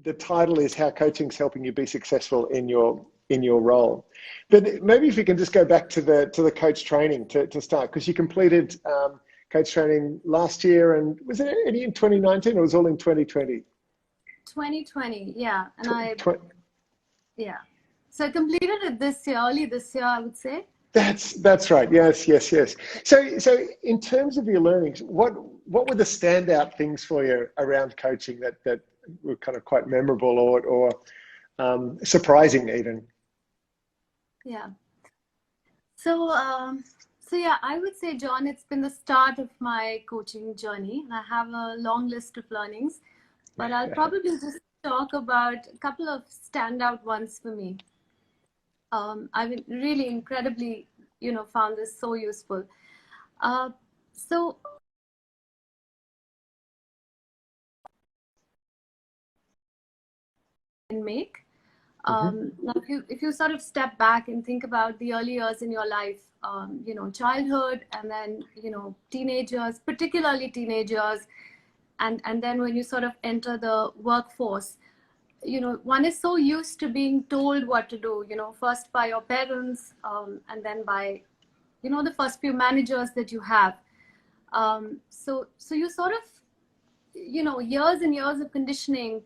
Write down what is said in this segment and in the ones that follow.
the title is How Coaching's Helping You Be Successful in your role. But maybe if you can just go back to the coach training to start, because you completed coach training last year, and was it any in 2019 or was it all in 2020? 2020, yeah. And yeah. So I completed it this year, early this year, I would say. That's right. Yes. So in terms of your learnings, what were the standout things for you around coaching that were kind of quite memorable or surprising even? Yeah. So yeah, I would say, John, it's been the start of my coaching journey. I have a long list of learnings, but I'll probably just talk about a couple of standout ones for me. I've really incredibly, found this so useful. So make. Now, if you sort of step back and think about the early years in your life, childhood, and then, teenagers, particularly teenagers, and then when you sort of enter the workforce, one is so used to being told what to do, first by your parents, and then by, the first few managers that you have. So you sort of, years and years of conditioning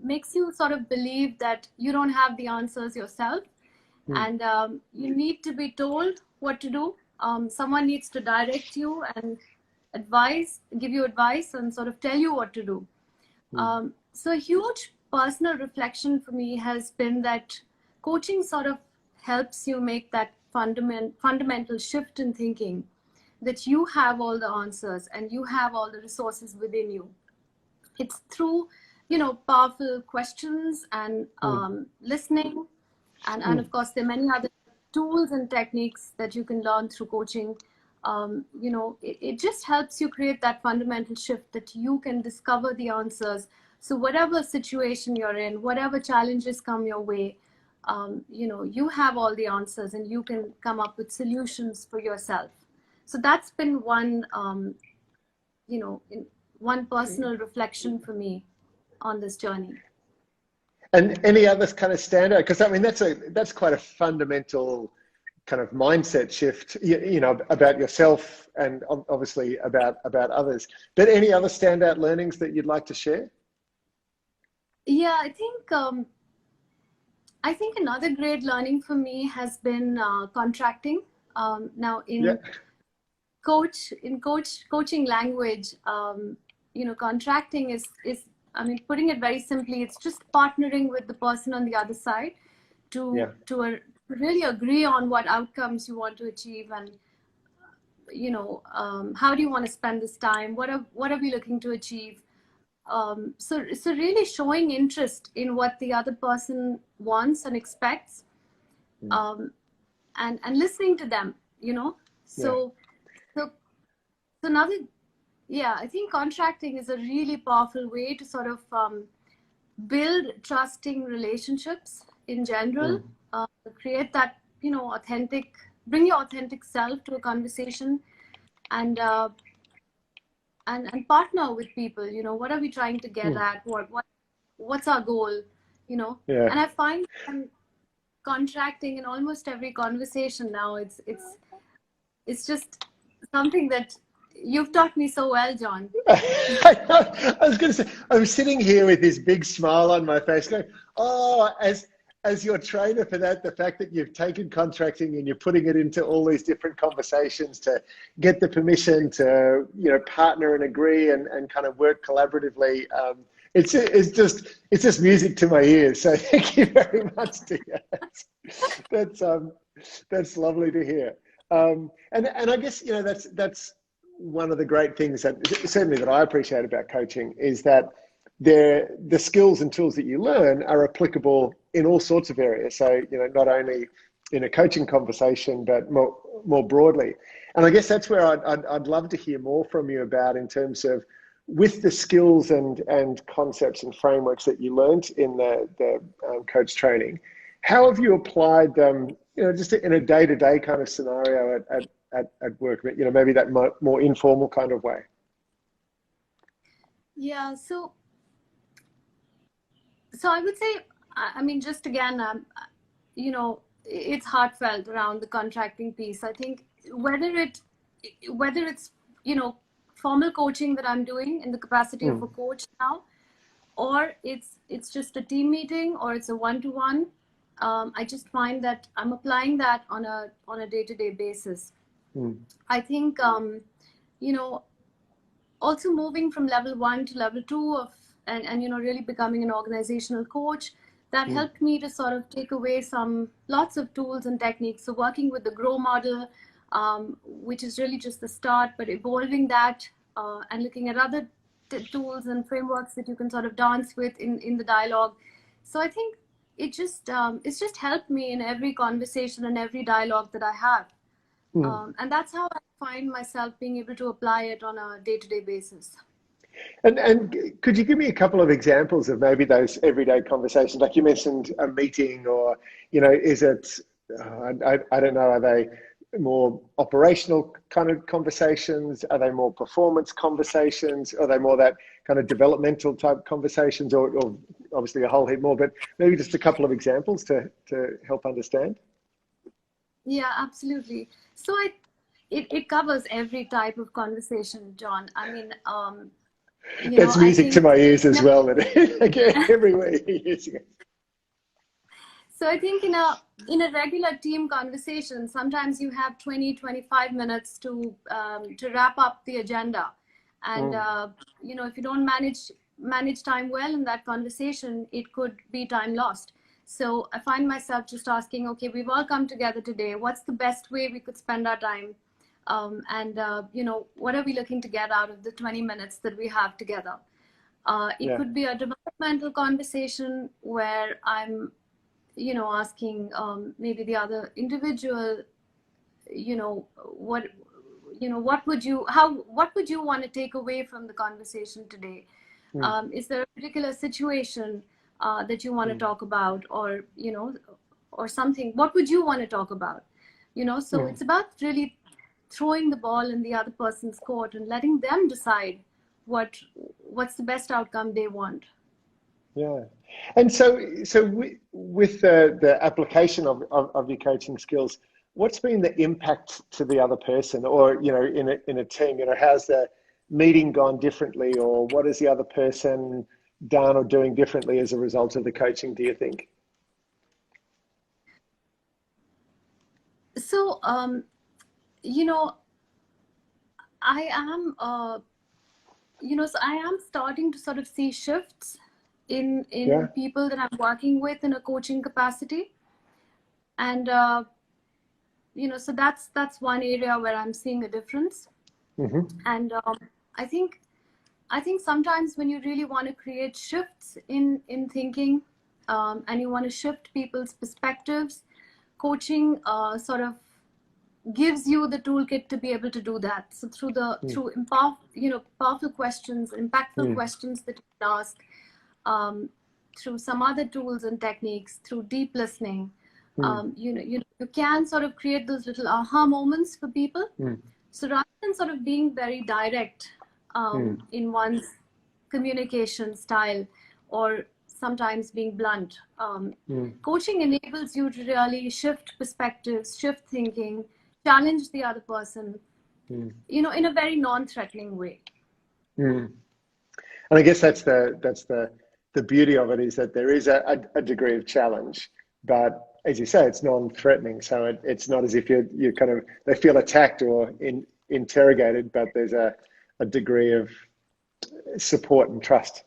makes you sort of believe that you don't have the answers yourself, and you need to be told what to do. Someone needs to direct you and give you advice and sort of tell you what to do. So a huge personal reflection for me has been that coaching sort of helps you make that fundamental shift in thinking, that you have all the answers and you have all the resources within you. It's through powerful questions and listening, and of course there are many other tools and techniques that you can learn through coaching. It just helps you create that fundamental shift that you can discover the answers. So whatever situation you're in, whatever challenges come your way, you have all the answers and you can come up with solutions for yourself. So that's been one personal reflection for me on this journey. And any others kind of stand out? Because I mean, that's quite a fundamental kind of mindset shift, about yourself and obviously about others. But any other standout learnings that you'd like to share? Yeah, I think another great learning for me has been contracting. Now in coaching language, contracting is, I mean, putting it very simply, it's just partnering with the person on the other side to really agree on what outcomes you want to achieve, and how do you want to spend this time? What are we looking to achieve? So really showing interest in what the other person wants and expects, and listening to them. So another. Yeah, I think contracting is a really powerful way to sort of build trusting relationships in general, create that, bring your authentic self to a conversation, and partner with people. What are we trying to get at? What's our goal? And I find contracting in almost every conversation now. It's just something that you've taught me so well, John. I was going to say, I'm sitting here with this big smile on my face going, oh, as your trainer for that, the fact that you've taken contracting and you're putting it into all these different conversations to get the permission to, partner and agree and kind of work collaboratively. It's just music to my ears. So thank you very much, Diya. That's lovely to hear. And I guess, that's one of the great things that I appreciate about coaching is that the skills and tools that you learn are applicable in all sorts of areas. So, not only in a coaching conversation, but more broadly. And I guess that's where I'd love to hear more from you about, in terms of, with the skills and concepts and frameworks that you learned in the coach training, how have you applied them, just in a day-to-day kind of scenario at work, maybe that more informal kind of way? Yeah, so So I would say, I mean, just again, you know, it's heartfelt around the contracting piece. I think whether it's, you know, formal coaching that I'm doing in the capacity of a coach now, or it's just a team meeting, or it's a one-to-one, I just find that I'm applying that on a day-to-day basis. I think, you know, also moving from level 1 to level 2 of, and you know, really becoming an organizational coach, that helped me to sort of take away lots of tools and techniques. So working with the GROW model, which is really just the start, but evolving that and looking at other tools and frameworks that you can sort of dance with in the dialogue. So I think it's just helped me in every conversation and every dialogue that I have. And that's how I find myself being able to apply it on a day-to-day basis. And could you give me a couple of examples of maybe those everyday conversations? Like you mentioned a meeting, or, you know, is it, I don't know, are they more operational kind of conversations? Are they more performance conversations? Are they more that kind of developmental type conversations, or obviously a whole heap more, but maybe just a couple of examples to help understand? Yeah, absolutely. So it covers every type of conversation, John. I mean, you That's know, music to my ears as well. Again, everywhere you're using it. So I think in a regular team conversation, sometimes you have 20-25 minutes to wrap up the agenda, and you know, if you don't manage time well in that conversation, it could be time lost. So I find myself just asking, okay, we've all come together today. What's the best way we could spend our time? You know, what are we looking to get out of the 20 minutes that we have together? It could be a developmental conversation where I'm, you know, asking maybe the other individual, you know, what would you want to take away from the conversation today? Is there a particular situation that you want to talk about, or, you know, or something? What would you want to talk about? You know, so it's about really throwing the ball in the other person's court and letting them decide what's the best outcome they want. Yeah. And so with the application of your coaching skills, what's been the impact to the other person, or, you know, in a team? You know, how's the meeting gone differently, or what has the other person done or doing differently as a result of the coaching, do you think? So, you know, I am, you know, so I am starting to sort of see shifts in people that I'm working with in a coaching capacity. And, you know, so that's one area where I'm seeing a difference. And I think sometimes when you really want to create shifts in thinking, and you want to shift people's perspectives, coaching sort of gives you the toolkit to be able to do that. So through powerful questions, impactful questions that you can ask, through some other tools and techniques, through deep listening, you can sort of create those little aha moments for people. So rather than sort of being very direct in one's communication style, or sometimes being blunt, coaching enables you to really shift perspectives, shift thinking, challenge the other person, you know, in a very non-threatening way. And I guess that's the beauty of it, is that there is a degree of challenge, but as you say, it's non-threatening. So it's not as if you kind of, they feel attacked or interrogated, but there's a degree of support and trust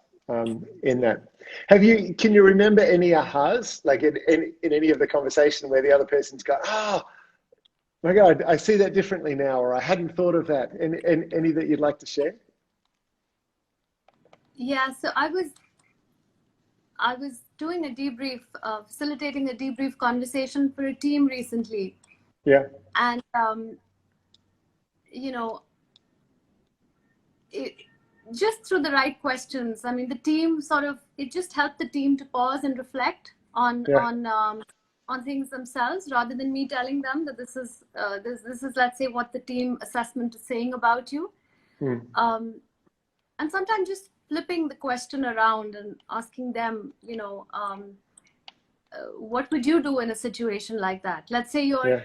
in that. Can you remember any ahas, like in any of the conversation where the other person's got, oh my God, I see that differently now, or I hadn't thought of that? Any that you'd like to share? Yeah, so I was doing a debrief, facilitating a debrief conversation for a team recently. Yeah. And, you know, just through the right questions, I mean, the team it just helped the team to pause and reflect on things themselves, rather than me telling them that this is, let's say, what the team assessment is saying about you. And sometimes just flipping the question around and asking them, what would you do in a situation like that? Let's say Yeah.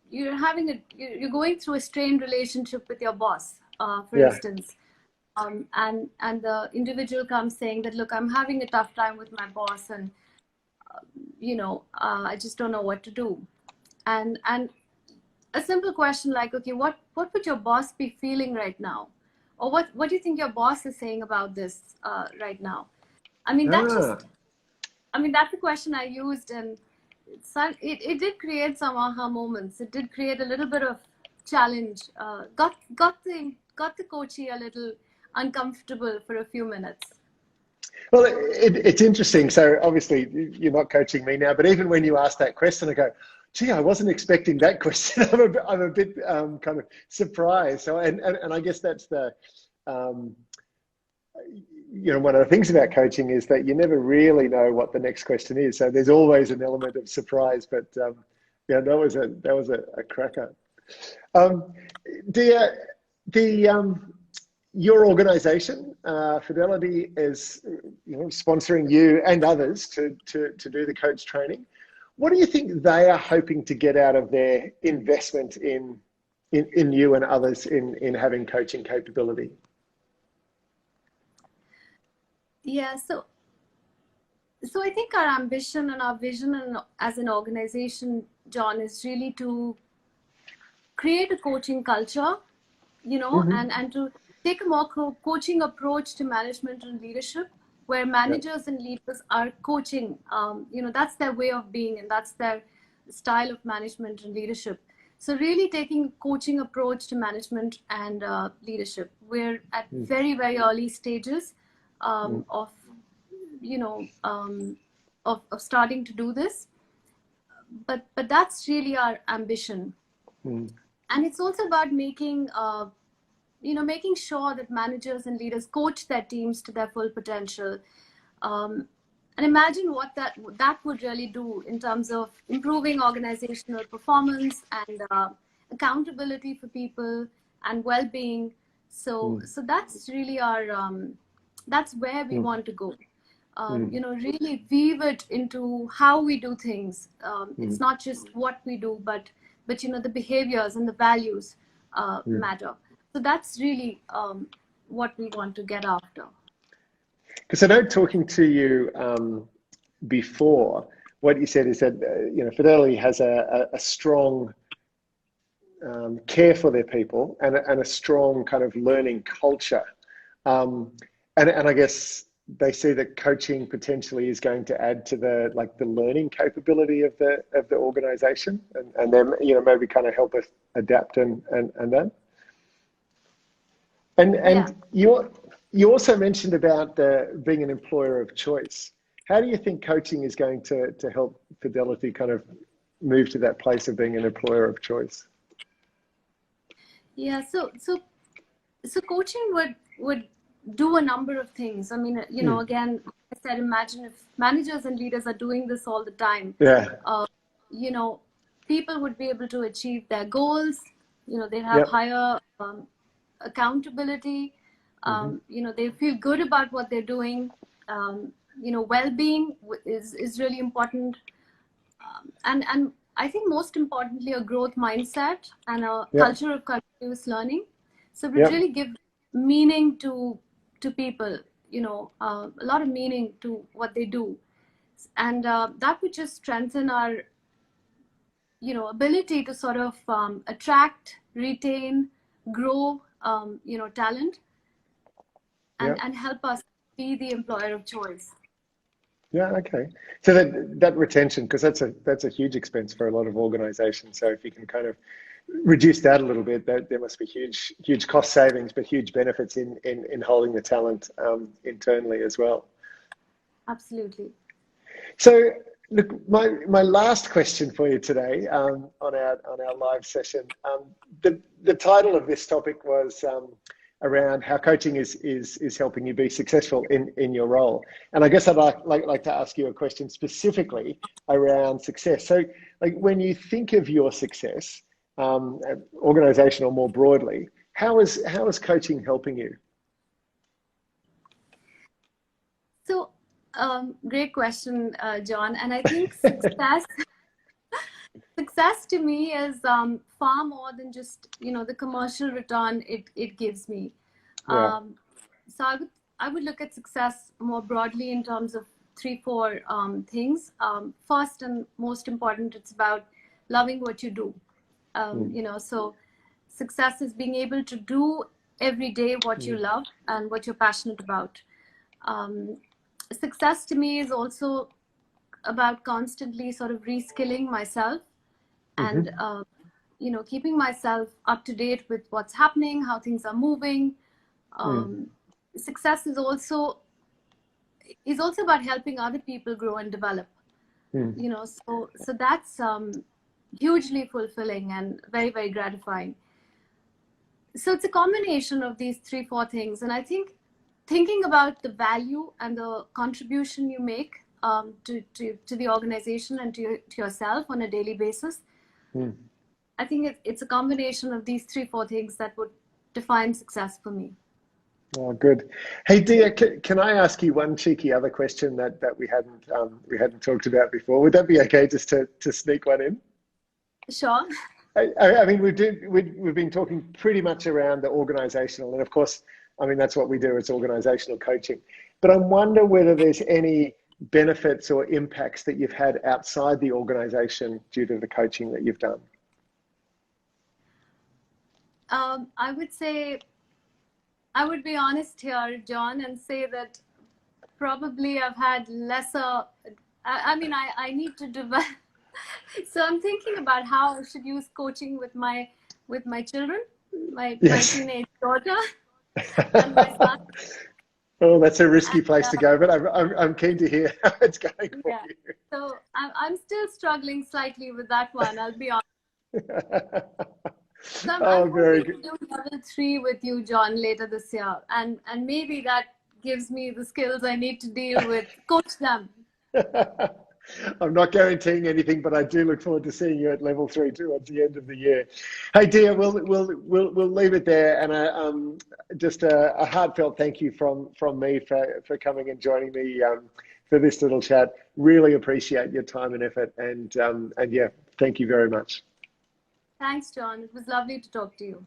you're going through a strained relationship with your boss, for Yeah. instance, and the individual comes saying that, look, I'm having a tough time with my boss, and I just don't know what to do. And a simple question like, okay, what would your boss be feeling right now? Or what do you think your boss is saying about this right now? I mean, Ah. that's a question I used, and it did create some aha moments. It did create a little bit of challenge. Got the coachee a little uncomfortable for a few minutes. Well, it's interesting. So obviously you're not coaching me now, but even when you ask that question, I go, gee, I wasn't expecting that question. I'm a bit kind of surprised. So, and I guess that's the, one of the things about coaching is that you never really know what the next question is. So there's always an element of surprise, but yeah, that was a cracker. Diya, your organization, Fidelity, is sponsoring you and others to do the coach training. What do you think they are hoping to get out of their investment in you and others in having coaching capability? Yeah, so I think our ambition and our vision as an organization, John, is really to create a coaching culture, and to take a more coaching approach to management and leadership, where managers and leaders are coaching. That's their way of being, and that's their style of management and leadership. So really taking a coaching approach to management and leadership. We're at very, very early stages of starting to do this. But that's really our ambition. And it's also about making sure that managers and leaders coach their teams to their full potential. And imagine what that would really do in terms of improving organizational performance and accountability for people and well-being. So that's really that's where we want to go. Really weave it into how we do things. It's not just what we do, but the behaviors and the values matter. So that's really what we want to get after. Because I know, talking to you before, what you said is that Fidelity has a strong care for their people and a strong kind of learning culture, and I guess they see that coaching potentially is going to add to the learning capability of the organization, and then maybe kind of help us adapt and that. And you also mentioned about being an employer of choice. How do you think coaching is going to help Fidelity kind of move to that place of being an employer of choice? Yeah, so coaching would do a number of things. I mean, again, I said, imagine if managers and leaders are doing this all the time. Yeah. People would be able to achieve their goals. They'd have higher accountability. They feel good about what they're doing. Well-being is really important. And I think most importantly, a growth mindset and a culture of continuous learning. So we really give meaning to people, a lot of meaning to what they do. And that would just strengthen our, ability to sort of attract, retain, grow, talent, and help us be the employer of choice. Yeah. Okay. So that retention, because that's a huge expense for a lot of organizations. So if you can kind of reduce that a little bit, there must be huge cost savings, but huge benefits in holding the talent internally as well. Absolutely. So look, my last question for you today on our live session. The title of this topic was around how coaching is helping you be successful in your role. And I guess I'd like to ask you a question specifically around success. So like, when you think of your success, organizational more broadly, how is coaching helping you? Great question, John. And I think success to me is far more than just, the commercial return it gives me. Yeah. So I would look at success more broadly in terms of three, four things. First and most important, it's about loving what you do. So success is being able to do every day what you love and what you're passionate about. Success to me is also about constantly sort of reskilling myself and keeping myself up to date with what's happening, how things are moving. Success is also about helping other people grow and develop. So that's hugely fulfilling and very, very gratifying. So it's a combination of these three, four things. And I think thinking about the value and the contribution you make to the organization and to yourself on a daily basis, I think it's a combination of these three, four things that would define success for me. Oh, good. Hey, Diya, can I ask you one cheeky other question that we hadn't talked about before? Would that be okay, just to sneak one in? Sure. I mean, we've been talking pretty much around the organizational, and of course, I mean, that's what we do. It's organizational coaching. But I wonder whether there's any benefits or impacts that you've had outside the organization due to the coaching that you've done. I would say, I would be honest here, John, and say that probably I've had lesser, I need to develop. So I'm thinking about how I should use coaching with my children, my teenage daughter and my son. Oh, that's a risky place to go, but I'm keen to hear how it's going for you. So I'm still struggling slightly with that one, I'll be honest. So I'm very hoping to do level 3 with you, John, later this year, and maybe that gives me the skills I need to deal with, coach them. I'm not guaranteeing anything, but I do look forward to seeing you at level 3 towards the end of the year. Hey, Diya, we'll leave it there, and just a heartfelt thank you from me for coming and joining me for this little chat. Really appreciate your time and effort, and yeah, thank you very much. Thanks, John. It was lovely to talk to you.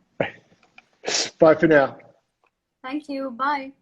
Bye for now. Thank you. Bye.